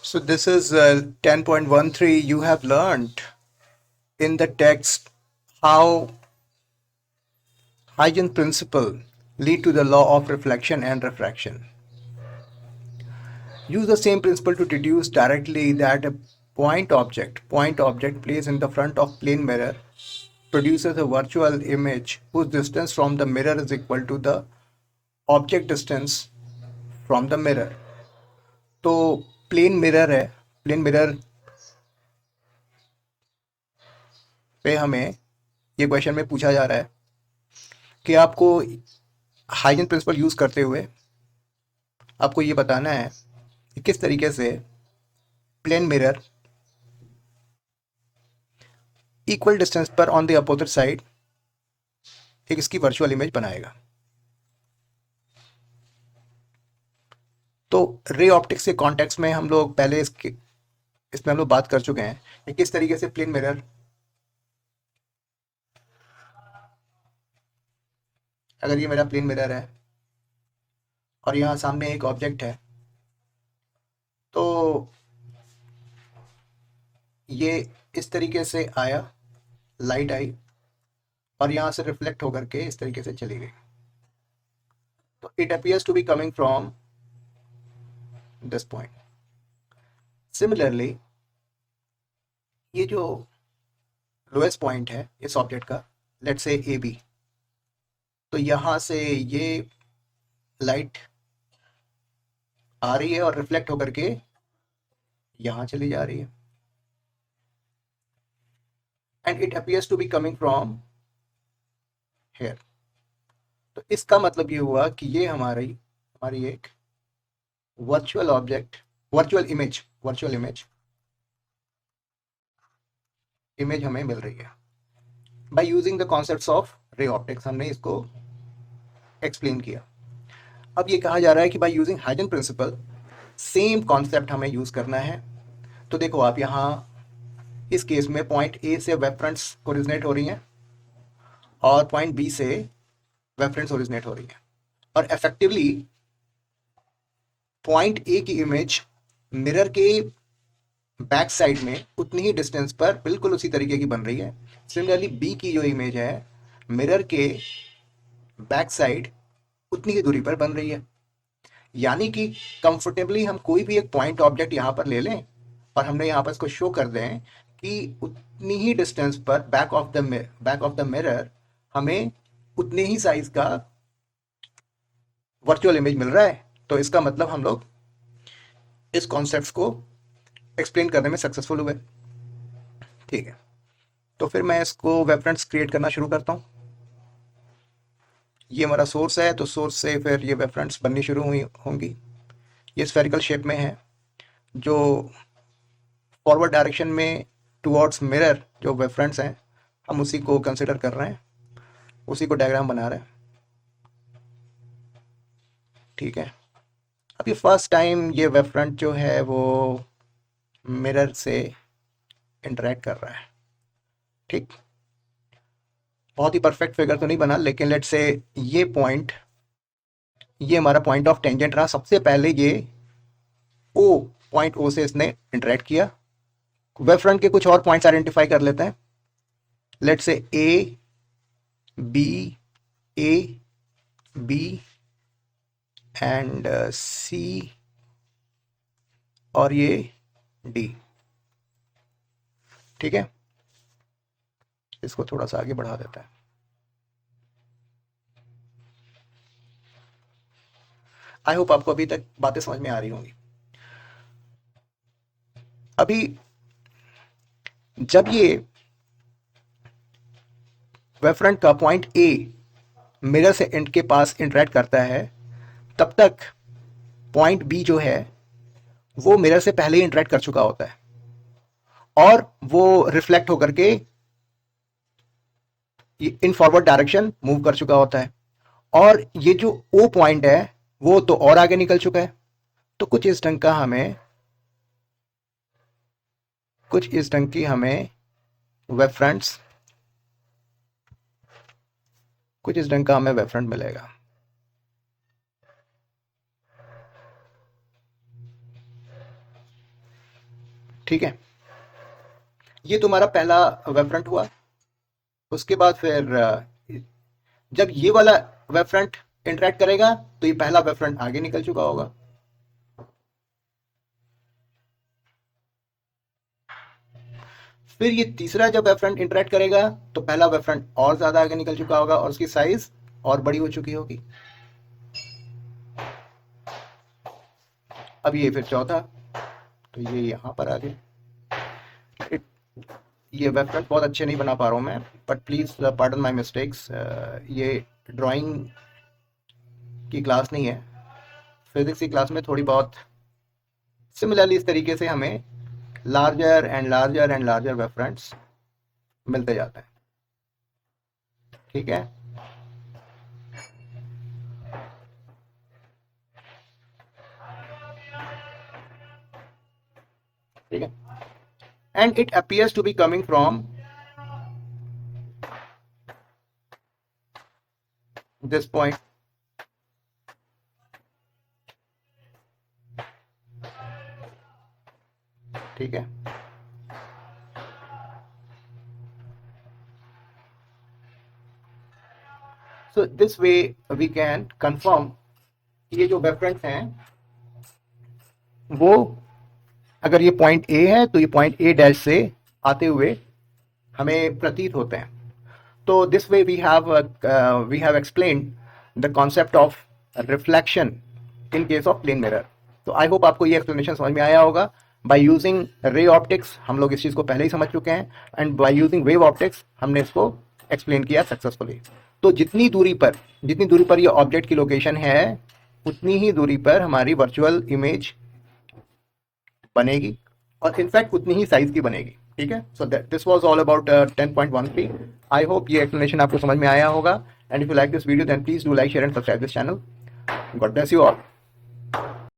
So this is 10.13. You have learned in the text how Huygens principle lead to the law of reflection and refraction. Use the same principle to deduce directly that a point object placed in the front of plane mirror produces a virtual image whose distance from the mirror is equal to the object distance from the mirror. तो plane mirror है, plane mirror पे हमें ये question में पूछा जा रहा है कि आपको हाइजन प्रिंसिपल यूज करते हुए आपको ये बताना है कि किस तरीके से प्लेन मिरर इक्वल डिस्टेंस पर ऑन द अपोजिट साइड एक इसकी वर्चुअल इमेज बनाएगा। तो रे ऑप्टिक्स के कॉन्टेक्स्ट में हम लोग पहले इसमें हम लोग बात कर चुके हैं कि किस तरीके से प्लेन मिरर, अगर ये मेरा प्लेन मिरर है और यहाँ सामने एक ऑब्जेक्ट है, तो ये इस तरीके से आया, लाइट आई और यहाँ से रिफ्लेक्ट होकर के इस तरीके से चली गई। तो it appears to be coming from this point. Similarly ये जो लोएस्ट पॉइंट है इस ऑब्जेक्ट का, लेट्स से ए बी, तो यहाँ से ये लाइट आ रही है और रिफ्लेक्ट होकर के यहाँ चली जा रही है and it appears to be coming from here. तो इसका मतलब ये हुआ कि ये हमारी हमारी एक वर्चुअल ऑब्जेक्ट, वर्चुअल इमेज हमें मिल रही है by using the concepts of ray optics. हमने इसको एक्सप्लेन किया। अब ये कहा जा रहा है कि by using Huygens principle same concept हमें यूज करना है। तो देखो आप यहाँ इस केस में पॉइंट ए से वेव फ्रंट्स ओरिजिनेट हो रही हैं और पॉइंट बी से वेव फ्रंट्स ओरिजिनेट हो रही हैं और इफेक्टिवली पॉइंट ए की इमेज मिरर के बैक साइड में उतनी ही डिस्टेंस पर बिल्कुल उसी तरीके की बन रही है। सिमिलरली बी की जो इमेज है मिरर के बैक साइड उतनी ही दूरी पर बन रही है। यानी कि कंफर्टेबली हम कोई भी एक पॉइंट ऑब्जेक्ट यहाँ पर ले लें और हमने यहाँ पर इसको शो कर दें कि उतनी ही डिस्टेंस पर बैक ऑफ द मिरर हमें उतने ही साइज का वर्चुअल इमेज मिल रहा है। तो इसका मतलब हम लोग इस कॉन्सेप्ट को एक्सप्लेन करने में सक्सेसफुल हुए। ठीक है, तो फिर मैं इसको रेफरेंस क्रिएट करना शुरू करता हूँ। ये हमारा सोर्स है, तो सोर्स से फिर ये रेफरेंस बननी शुरू हुई होंगी। ये स्फेरिकल शेप में है जो फॉरवर्ड डायरेक्शन में टुवर्ड्स मिरर जो रेफरेंस हैं हम उसी को कंसिडर कर रहे हैं, उसी को डायग्राम बना रहे हैं। ठीक है, अभी फर्स्ट टाइम ये वेव फ्रंट जो है वो मिरर से इंटरेक्ट कर रहा है। ठीक, बहुत ही परफेक्ट फिगर तो नहीं बना, लेकिन लेट्स से ये पॉइंट, ये हमारा पॉइंट ऑफ टेंजेंट रहा। सबसे पहले ये ओ पॉइंट ओ से इसने इंटरेक्ट किया। वेव फ्रंट के कुछ और पॉइंट्स आइडेंटिफाई कर लेते हैं। Let's say A B and सी और ये डी। ठीक है, इसको थोड़ा सा आगे बढ़ा देता है। आई होप आपको अभी तक बातें समझ में आ रही होंगी। अभी जब ये वेव फ्रंट का पॉइंट ए मिरर से एंड के पास इंटरेक्ट करता है, तब तक पॉइंट बी जो है वो मिरर से पहले ही इंटरेक्ट कर चुका होता है और वो रिफ्लेक्ट होकर के इन फॉरवर्ड डायरेक्शन मूव कर चुका होता है। और ये जो ओ पॉइंट है वो तो और आगे निकल चुका है। तो कुछ इस ढंग की हमें वेव फ्रंट्स, कुछ इस ढंग का हमें वेव फ्रंट मिलेगा। ठीक है, ये तुम्हारा पहला वेव फ्रंट हुआ। उसके बाद फिर जब ये वाला वेव फ्रंट इंटरेक्ट करेगा तो ये पहला वेव फ्रंट आगे निकल चुका होगा। फिर ये तीसरा जब वेव फ्रंट इंटरेक्ट करेगा तो पहला वेव फ्रंट और ज्यादा आगे निकल चुका होगा और उसकी साइज और बड़ी हो चुकी होगी। अब ये फिर चौथा, तो ये यहां पर आ गया। ये वेव फ्रंट बहुत अच्छे नहीं बना पा रहा हूं मैं, but please pardon my mistakes. ये ड्राइंग की क्लास नहीं है, फिजिक्स की क्लास में थोड़ी बहुत सिमिलरली इस तरीके से हमें larger and larger and larger wave fronts मिलते जाते हैं। ठीक है, ठीक है, and it appears to be coming from this point. ठीक है, so this way we can confirm ये जो वेव फ्रंट्स हैं वो, अगर ये पॉइंट ए है तो ये पॉइंट ए डैश से आते हुए हमें प्रतीत होते हैं। तो this way we have explained the concept of reflection in case of plane mirror. तो आई होप आपको ये एक्सप्लेनेशन समझ में आया होगा। बाय यूजिंग रे ऑप्टिक्स हम लोग इस चीज़ को पहले ही समझ चुके हैं, and by using wave optics हमने इसको एक्सप्लेन किया सक्सेसफुली। तो जितनी दूरी पर ये ऑब्जेक्ट की लोकेशन है उतनी ही दूरी पर हमारी वर्चुअल इमेज बनेगी और इनफैक्ट उतनी ही साइज की बनेगी। ठीक है, so this was all about 10.13। I hope ये एक्सप्लेनेशन आपको समझ में आया होगा, and if you like this video then please do like share and subscribe this channel. God bless you all.